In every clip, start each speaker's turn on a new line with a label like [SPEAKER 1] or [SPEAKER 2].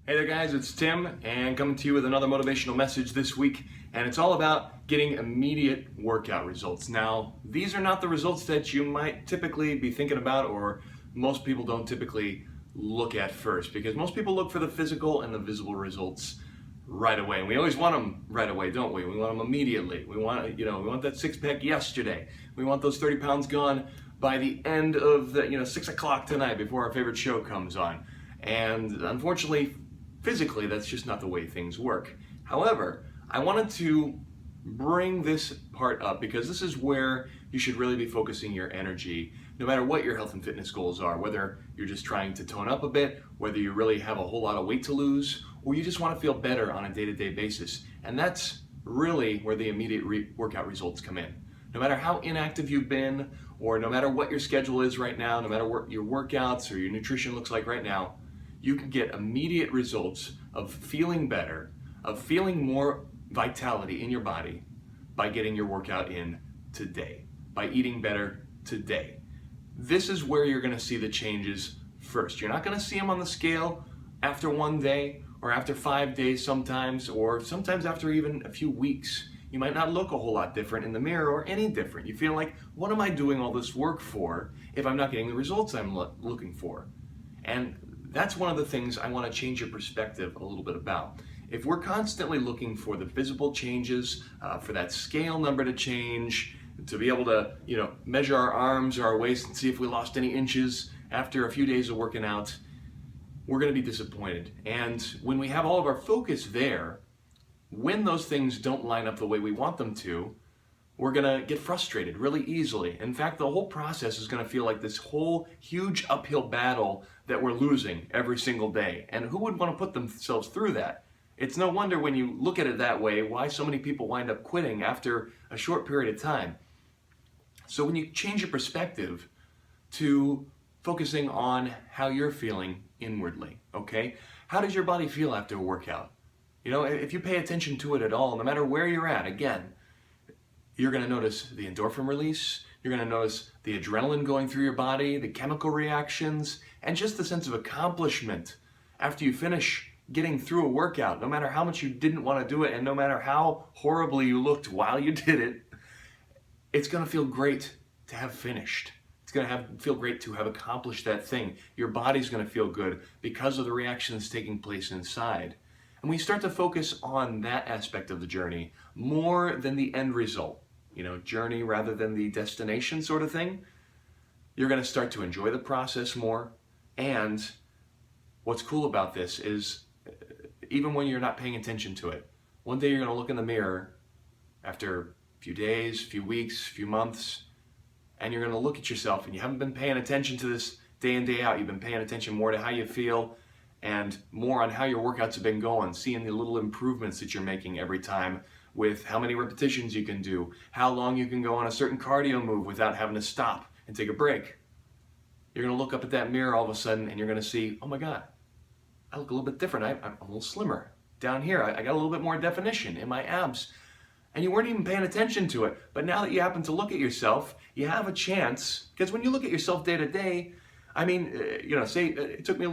[SPEAKER 1] Hey there guys, it's Tim and coming to you with another motivational message this week, and it's all about getting immediate workout results. Now, these are not the results that you might typically be thinking about, or most people don't typically look at first, because most people look for the physical and the visible results right away. And we always want them right away, don't we? We want them immediately. We want, we want that six pack yesterday. We want those 30 pounds gone by the end of the, 6 o'clock tonight before our favorite show comes on. And unfortunately, physically, that's just not the way things work. However, I wanted to bring this part up because this is where you should really be focusing your energy, no matter what your health and fitness goals are, whether you're just trying to tone up a bit, whether you really have a whole lot of weight to lose, or you just want to feel better on a day-to-day basis. And that's really where the immediate workout results come in. No matter how inactive you've been, or no matter what your schedule is right now, no matter what your workouts or your nutrition looks like right now, you can get immediate results of feeling better, of feeling more vitality in your body by getting your workout in today, by eating better today. This is where you're gonna see the changes first. You're not gonna see them on the scale after one day or after 5 days sometimes, or sometimes after even a few weeks. You might not look a whole lot different in the mirror or any different. You feel like, what am I doing all this work for if I'm not getting the results I'm looking for? And that's one of the things I want to change your perspective a little bit about. If we're constantly looking for the visible changes, for that scale number to change, to be able to, measure our arms or our waist and see if we lost any inches after a few days of working out, we're going to be disappointed. And when we have all of our focus there, when those things don't line up the way we want them to, we're gonna get frustrated really easily. In fact, the whole process is gonna feel like this whole huge uphill battle that we're losing every single day. And who would wanna put themselves through that? It's no wonder when you look at it that way, why so many people wind up quitting after a short period of time. So when you change your perspective to focusing on how you're feeling inwardly, okay? How does your body feel after a workout? If you pay attention to it at all, no matter where you're at, again, you're going to notice the endorphin release, you're going to notice the adrenaline going through your body, the chemical reactions, and just the sense of accomplishment after you finish getting through a workout, no matter how much you didn't want to do it and no matter how horribly you looked while you did it. It's going to feel great to have finished. It's going to feel great to have accomplished that thing. Your body's going to feel good because of the reactions taking place inside. And when you start to focus on that aspect of the journey more than the end result, journey rather than the destination sort of thing, you're going to start to enjoy the process more. And what's cool about this is, even when you're not paying attention to it, one day you're going to look in the mirror after a few days, few weeks, few months, and you're going to look at yourself and you haven't been paying attention to this day in, day out. You've been paying attention more to how you feel and more on how your workouts have been going, seeing the little improvements that you're making every time with how many repetitions you can do, how long you can go on a certain cardio move without having to stop and take a break. You're going to look up at that mirror all of a sudden and you're going to see, oh my God, I look a little bit different. I'm a little slimmer. Down here, I got a little bit more definition in my abs. And you weren't even paying attention to it. But now that you happen to look at yourself, you have a chance, because when you look at yourself day to day, say it took me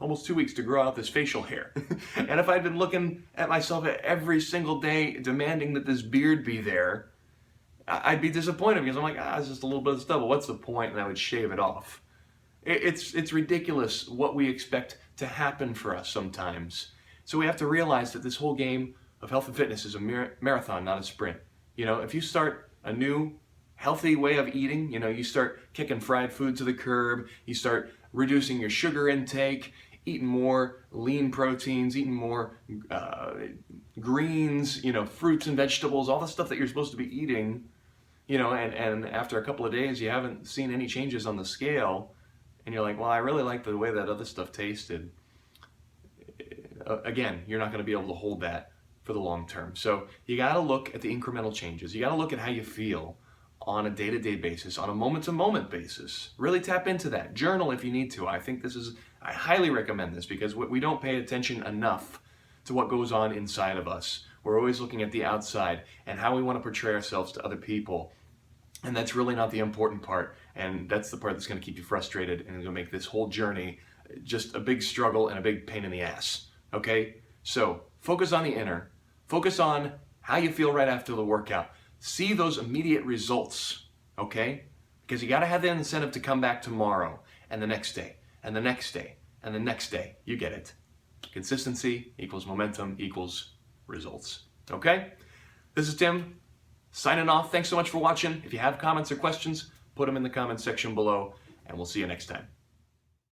[SPEAKER 1] almost 2 weeks to grow out this facial hair. And if I'd been looking at myself every single day demanding that this beard be there, I'd be disappointed because I'm like, it's just a little bit of stubble. What's the point? And I would shave it off. It's ridiculous what we expect to happen for us sometimes. So we have to realize that this whole game of health and fitness is a marathon, not a sprint. If you start a new healthy way of eating, you start kicking fried food to the curb, you start reducing your sugar intake, eating more lean proteins, eating more greens, fruits and vegetables, all the stuff that you're supposed to be eating, and after a couple of days you haven't seen any changes on the scale, and you're like, well, I really like the way that other stuff tasted. Again, you're not going to be able to hold that for the long term. So you got to look at the incremental changes. You got to look at how you feel on a day-to-day basis, on a moment-to-moment basis. Really tap into that. Journal if you need to. I highly recommend this because we don't pay attention enough to what goes on inside of us. We're always looking at the outside and how we want to portray ourselves to other people. And that's really not the important part. And that's the part that's going to keep you frustrated and going to make this whole journey just a big struggle and a big pain in the ass. okay? So focus on the inner, focus on how you feel right after the workout. See those immediate results, okay? Because you gotta have the incentive to come back tomorrow and the next day and the next day and the next day. You get it. Consistency equals momentum equals results, okay? This is Tim signing off. Thanks so much for watching. If you have comments or questions, put them in the comments section below, and we'll see you next time.